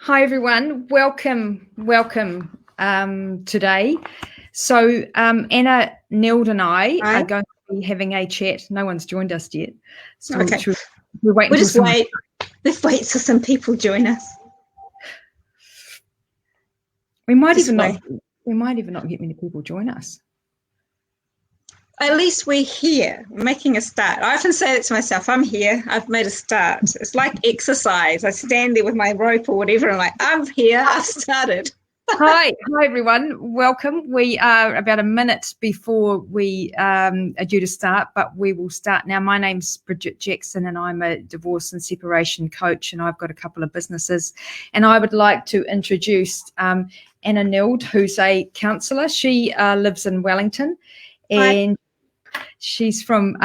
Hi everyone, welcome today. So Anna, Nield and I Hi. are going to be having a chat. No one's joined us yet. So Okay. we'll wait We'll until just someone... wait. Let's wait till some people join us. We might Just even wait. not get many people join us. At least we're here, making a start. I often say that to myself, I'm here, I've made a start. It's like exercise. I stand there with my rope or whatever, and I'm like, I'm here, I've started. Hi everyone, welcome. We are about a minute before we are due to start, but we will start now. My name's Bridgette Jackson and I'm a divorce and separation coach, and I've got a couple of businesses, and I would like to introduce Anna Nield, who's a counsellor. She lives in Wellington. And she's from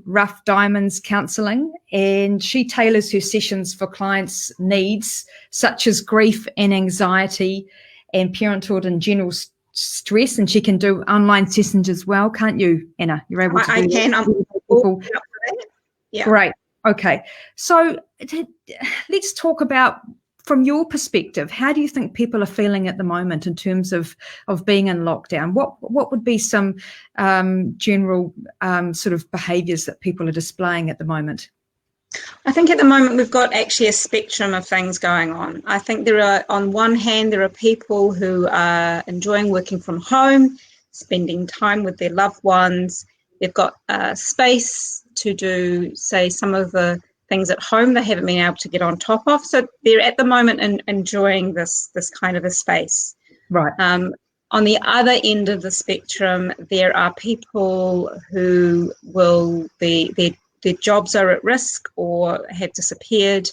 Rough Diamonds Counselling, and she tailors her sessions for clients' needs such as grief and anxiety and parenthood and general stress. And she can do online sessions as well, can't you, Anna? You're able to do I can. that. I'm all up for that. Yeah. Great. Okay. So let's talk about, from your perspective, how do you think people are feeling at the moment in terms of being in lockdown? What would be some general sort of behaviours that people are displaying at the moment? I think at the moment we've got actually a spectrum of things going on. I think on one hand, there are people who are enjoying working from home, spending time with their loved ones. They've got space to do, say, some of the things at home they haven't been able to get on top of. So they're at the moment enjoying this kind of a space. Right. On the other end of the spectrum, there are people who will be their jobs are at risk or have disappeared.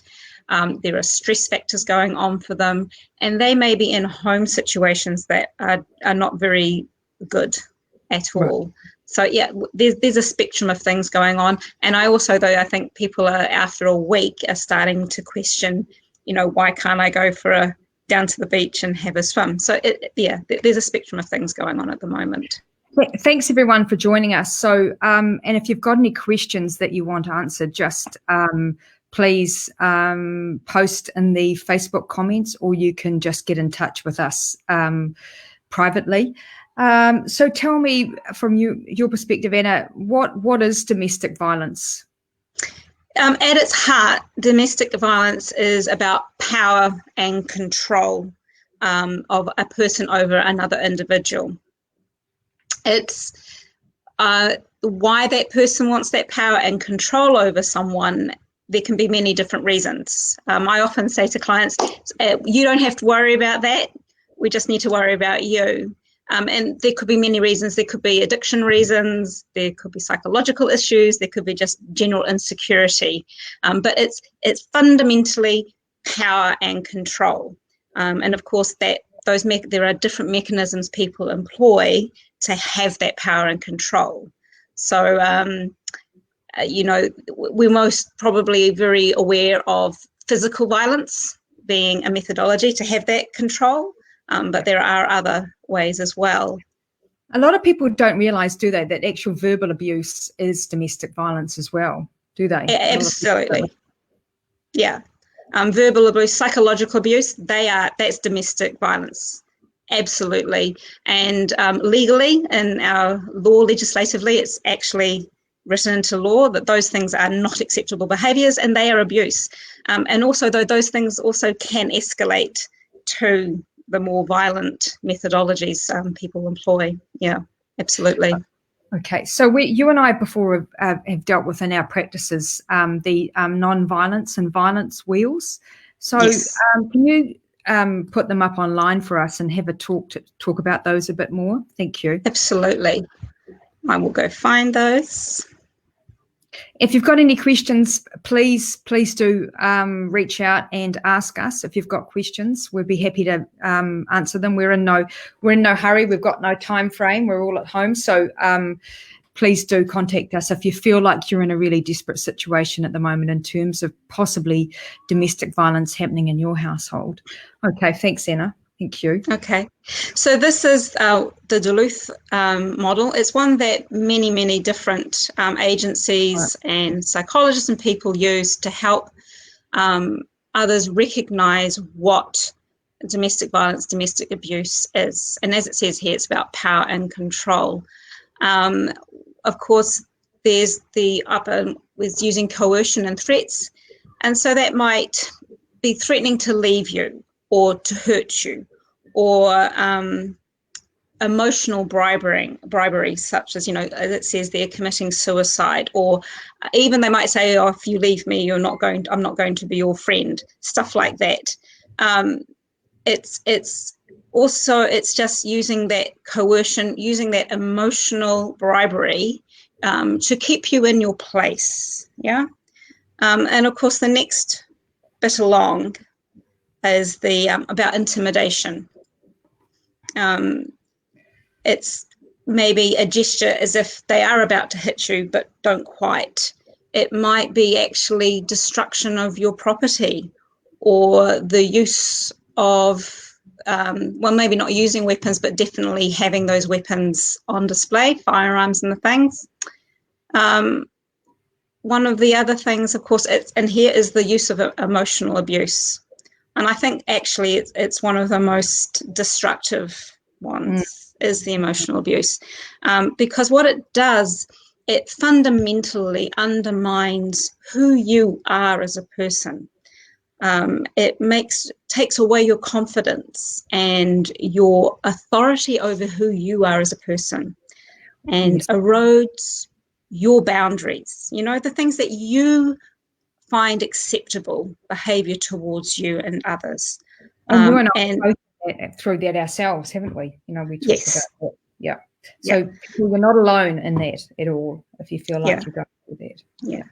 There are stress factors going on for them, and they may be in home situations that are not very good at all. Right. So yeah, there's a spectrum of things going on. And I also, though, I think people are, after a week, are starting to question, why can't I go down to the beach and have a swim? So there's a spectrum of things going on at the moment. Thanks everyone for joining us. So, and if you've got any questions that you want answered, just please post in the Facebook comments, or you can just get in touch with us privately. So tell me, from your perspective, Anna, what is domestic violence? At its heart, domestic violence is about power and control of a person over another individual. It's why that person wants that power and control over someone. There can be many different reasons. I often say to clients, you don't have to worry about that. We just need to worry about you. And there could be many reasons. There could be addiction reasons. There could be psychological issues. There could be just general insecurity. But it's fundamentally power and control. And of course, there are different mechanisms people employ to have that power and control. So, we're most probably very aware of physical violence being a methodology to have that control, but there are other ways as well. A lot of people don't realise, do they, that actual verbal abuse is domestic violence as well, do they? Absolutely. Yeah. Verbal abuse, psychological abuse, that's domestic violence. Absolutely. And legally, in our law, legislatively, it's actually written into law that those things are not acceptable behaviours and they are abuse. And also, though, those things also can escalate to the more violent methodologies people employ. Yeah, absolutely. Okay, so you and I before have dealt with in our practices the non-violence and violence wheels. So yes. Can you put them up online for us and have a talk about those a bit more? Thank you. Absolutely. I will go find those. If you've got any questions, please do reach out and ask us. If you've got questions, we'd be happy to answer them. We're in no hurry. We've got no time frame. We're all at home, so please do contact us if you feel like you're in a really desperate situation at the moment in terms of possibly domestic violence happening in your household. Okay, thanks, Anna. Thank you. Okay, so this is the Duluth model. It's one that many different agencies and psychologists and people use to help others recognise what domestic violence, domestic abuse is. And as it says here, it's about power and control. Of course, there's the upper with using coercion and threats. And so that might be threatening to leave you or to hurt you, or emotional bribery, such as, as it says they're committing suicide, or even they might say, oh, if you leave me, I'm not going to be your friend, stuff like that. It's just using that coercion, using that emotional bribery to keep you in your place. Yeah. And of course, the next bit along is the about intimidation. It's maybe a gesture as if they are about to hit you, but don't quite. It might be actually destruction of your property, or the use of, maybe not using weapons, but definitely having those weapons on display, firearms and the things. One of the other things, of course, and here is the use of emotional abuse. And I think actually it's one of the most destructive ones, is the emotional abuse. Because what it does, it fundamentally undermines who you are as a person. It takes away your confidence and your authority over who you are as a person, and erodes your boundaries, the things that you find acceptable behaviour towards you and others. And through that ourselves, haven't we? We talked yes. about that. Yeah. So you're not alone in that at all, if you feel like you're going through that. Yeah.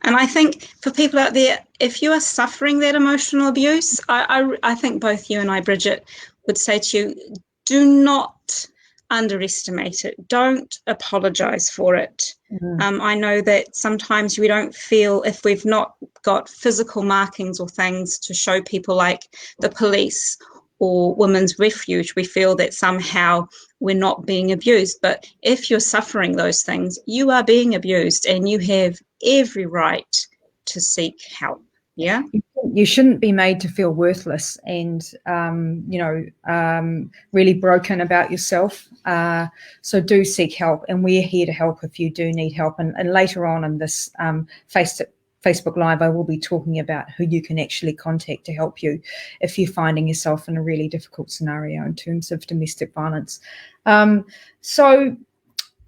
And I think for people out there, if you are suffering that emotional abuse, I think both you and I, Bridgette, would say to you, do not underestimate it. Don't apologise for it. I know that sometimes we don't feel, if we've not got physical markings or things to show people like the police or Women's Refuge, we feel that somehow we're not being abused. But if you're suffering those things, you are being abused, and you have every right to seek help. Yeah. You shouldn't be made to feel worthless and, really broken about yourself. So do seek help, and we're here to help if you do need help. And later on in this Facebook Live, I will be talking about who you can actually contact to help you if you're finding yourself in a really difficult scenario in terms of domestic violence. Anna,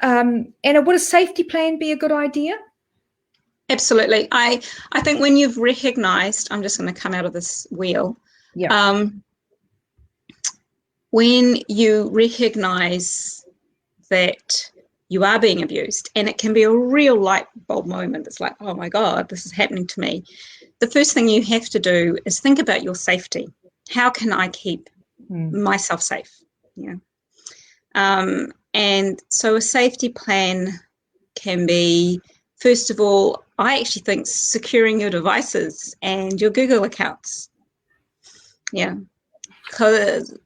would a safety plan be a good idea? Absolutely. I think when you've recognised, I'm just going to come out of this wheel. Yeah. When you recognise that you are being abused, and it can be a real light bulb moment. It's like, oh my God, this is happening to me. The first thing you have to do is think about your safety. How can I keep myself safe? Yeah. And so a safety plan can be, first of all, I actually think securing your devices and your Google accounts. Yeah. Because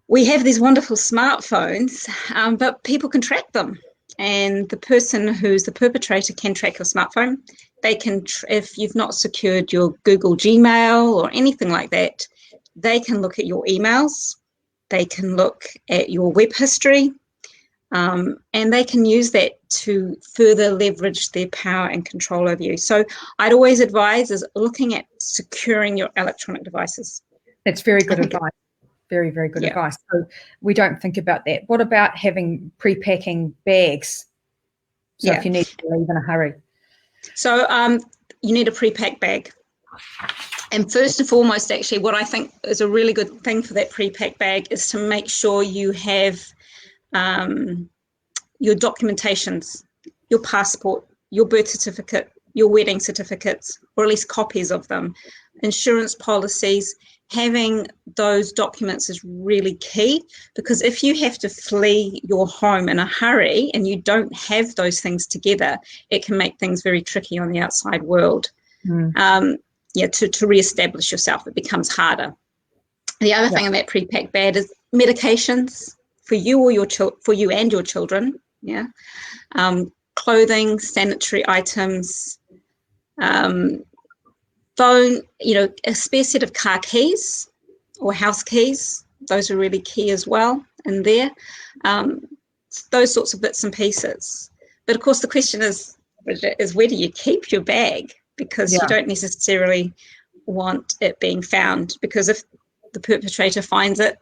we have these wonderful smartphones, but people can track them. And the person who's the perpetrator can track your smartphone. They can, if you've not secured your Google Gmail or anything like that, they can look at your emails. They can look at your web history. And they can use that to further leverage their power and control over you. So I'd always advise is looking at securing your electronic devices. That's very good advice. Very, very good advice. So we don't think about that. What about having pre-packing bags? So if you need to leave in a hurry. So you need a pre-packed bag. And first and foremost, actually, what I think is a really good thing for that pre-packed bag is to make sure you have your documentations, your passport, your birth certificate, your wedding certificates, or at least copies of them, insurance policies. Having those documents is really key, because if you have to flee your home in a hurry and you don't have those things together, it can make things very tricky on the outside world. To reestablish yourself, it becomes harder. The other thing in that pre-packed bag is medications for you or for you and your children. Yeah, clothing, sanitary items, phone, a spare set of car keys or house keys. Those are really key as well in there. Those sorts of bits and pieces. But of course, the question is, Bridgette, is where do you keep your bag? Because you don't necessarily want it being found, because if the perpetrator finds it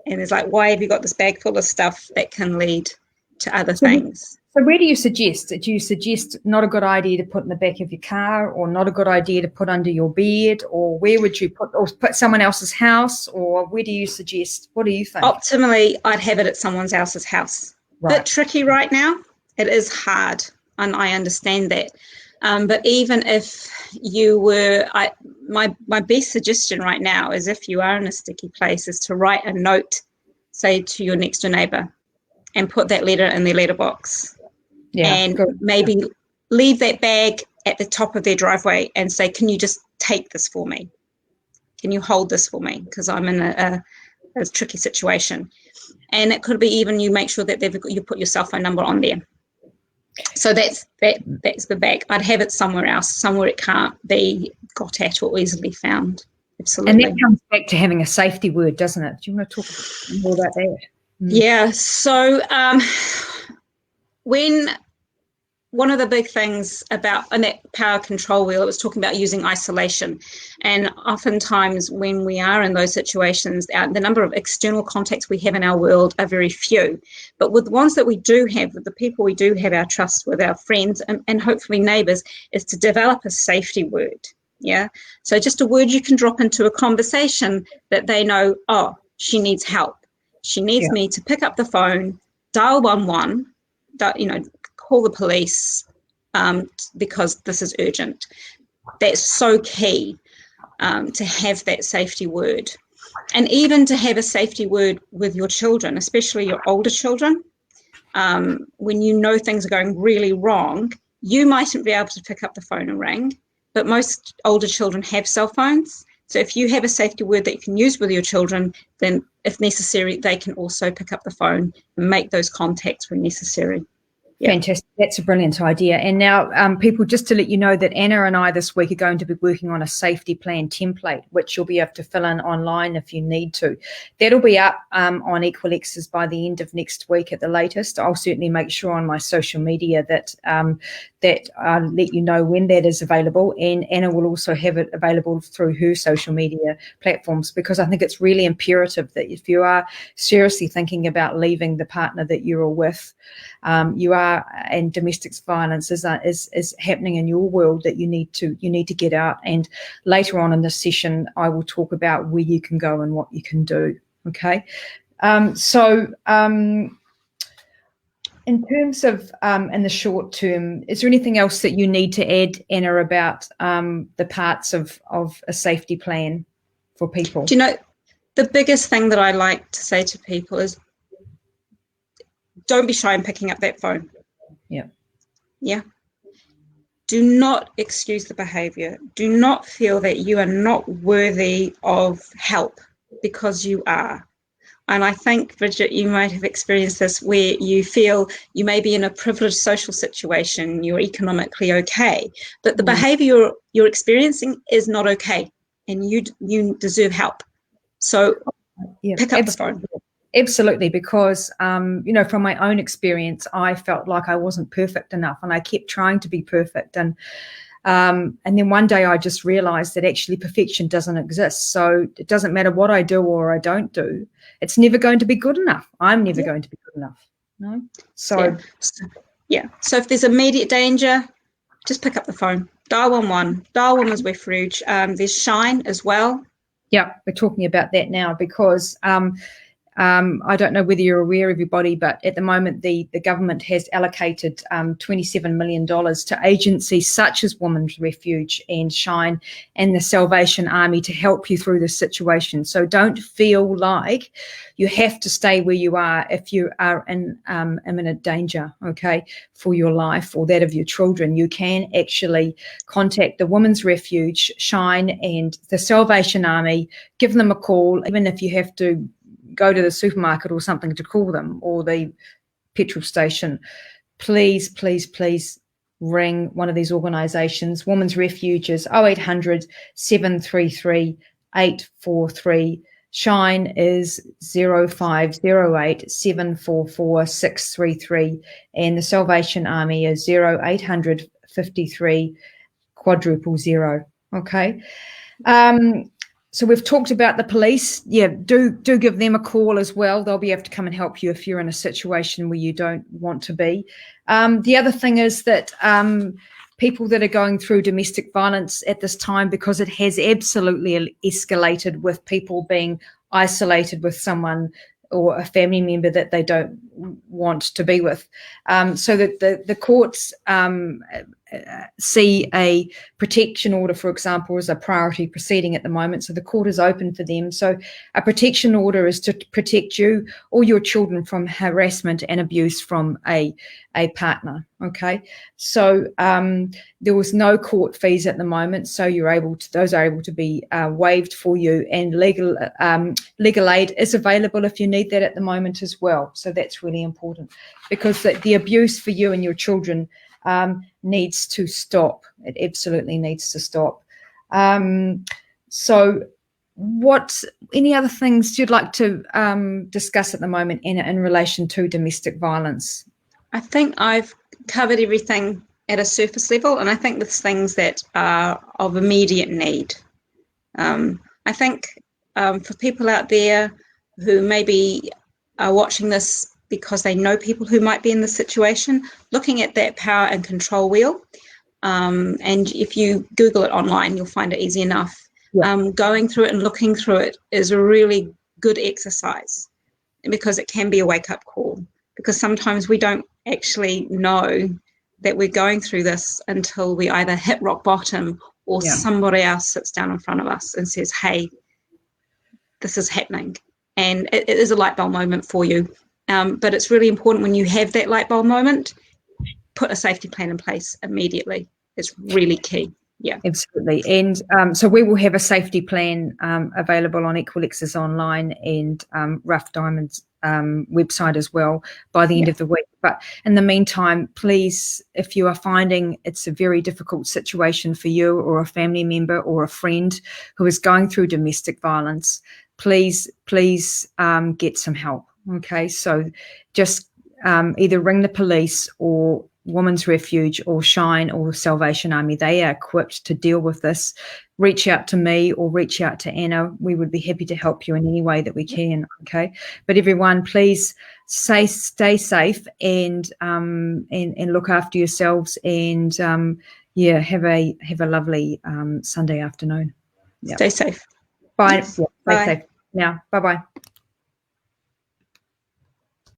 and is like, why have you got this bag full of stuff, that can lead to other things. So where do you suggest? Do you suggest not a good idea to put in the back of your car, or not a good idea to put under your bed, or where would you put someone else's house, or where do you suggest? What do you think? Optimally, I'd have it at someone else's house. Right. Bit tricky right now. It is hard, and I understand that. But even if you were, my best suggestion right now is, if you are in a sticky place, is to write a note, say, to your next door neighbour, and put that letter in their letterbox. Yeah, and maybe leave that bag at the top of their driveway and say, can you just take this for me? Can you hold this for me? Because I'm in a tricky situation. And it could be even you make sure that you put your cell phone number on there. So that's the bag. I'd have it somewhere else, somewhere it can't be got at or easily found. Absolutely. And that comes back to having a safety word, doesn't it? Do you want to talk more about that? Yeah. So when one of the big things about in that power control wheel, it was talking about using isolation. And oftentimes when we are in those situations, the number of external contacts we have in our world are very few. But with the ones that we do have, with the people we do have our trust with, our friends and hopefully neighbours, is to develop a safety word. Yeah. So just a word you can drop into a conversation that they know, oh, she needs help. She needs me to pick up the phone, dial 111, call the police because this is urgent. That's so key to have that safety word. And even to have a safety word with your children, especially your older children. When you know things are going really wrong, you mightn't be able to pick up the phone and ring, but most older children have cell phones. So if you have a safety word that you can use with your children, then if necessary, they can also pick up the phone and make those contacts when necessary. Yeah. Fantastic. That's a brilliant idea. And now, people, just to let you know that Anna and I this week are going to be working on a safety plan template, which you'll be able to fill in online if you need to. That'll be up on Equalexes by the end of next week at the latest. I'll certainly make sure on my social media that I'll let you know when that is available. And Anna will also have it available through her social media platforms, because I think it's really imperative that if you are seriously thinking about leaving the partner that you're with, and domestic violence is happening in your world, that you need to get out. And later on in this session, I will talk about where you can go and what you can do. Okay. In terms of in the short term, is there anything else that you need to add, Anna, about the parts of a safety plan for people? Do you know, the biggest thing that I like to say to people is, don't be shy in picking up that phone. Yeah. Yeah. Do not excuse the behavior. Do not feel that you are not worthy of help, because you are. And I think, Bridgette, you might have experienced this, where you feel you may be in a privileged social situation, you're economically okay, but the behavior you're experiencing is not okay, and you deserve help. So pick up the phone. Absolutely, because, from my own experience, I felt like I wasn't perfect enough, and I kept trying to be perfect. And then one day I just realized that actually perfection doesn't exist. So it doesn't matter what I do or I don't do. It's never going to be good enough. I'm never going to be good enough. No. So So if there's immediate danger, just pick up the phone. Dial 111. Dial Women's Refuge. There's Shine as well. Yeah, we're talking about that now, because I don't know whether you're aware, everybody, but at the moment the government has allocated $27 million to agencies such as Women's Refuge and Shine and the Salvation Army to help you through this situation. So don't feel like you have to stay where you are if you are in imminent danger, okay, for your life or that of your children. You can actually contact the Women's Refuge, Shine and the Salvation Army, give them a call, even if you have to go to the supermarket or something to call them, or the petrol station. Please, please, please ring one of these organisations. Women's Refuge is 0800 733 843. Shine is 0508 744 633. And the Salvation Army is 0800 53 000. Okay. So we've talked about the police. Yeah, do give them a call as well. They'll be able to come and help you if you're in a situation where you don't want to be. The other thing is that people that are going through domestic violence at this time, because it has absolutely escalated with people being isolated with someone or a family member that they don't want to be with. So that the courts see a protection order, for example, as a priority proceeding at the moment. So the court is open for them. So a protection order is to protect you or your children from harassment and abuse from a partner. Okay. So there was no court fees at the moment. So those are able to be waived for you, and legal aid is available if you need that at the moment as well. So that's really important, because the abuse for you and your children needs to stop. It absolutely needs to stop. So any other things you'd like to discuss at the moment in relation to domestic violence? I think I've covered everything at a surface level, and I think there's things that are of immediate need. I think for people out there who maybe are watching this because they know people who might be in this situation, looking at that power and control wheel, and if you Google it online, you'll find it easy enough. Yeah. Going through it and looking through it is a really good exercise, because it can be a wake-up call, because sometimes we don't actually know that we're going through this until we either hit rock bottom or somebody else sits down in front of us and says, hey, this is happening. And it is a light bulb moment for you. But it's really important, when you have that light bulb moment, put a safety plan in place immediately. It's really key. Yeah, absolutely. And so we will have a safety plan available on Equalex's online and Rough Diamonds website as well by the end of the week. But in the meantime, please, if you are finding it's a very difficult situation for you or a family member or a friend who is going through domestic violence, please get some help. Okay, so just either ring the police or Women's Refuge or Shine or Salvation Army. They are equipped to deal with this. Reach out to me or reach out to Anna. We would be happy to help you in any way that we can. Okay, but everyone, please stay safe and look after yourselves, and have a lovely Sunday afternoon. Stay safe. Bye. Yes. Yeah, stay safe. Now, bye bye.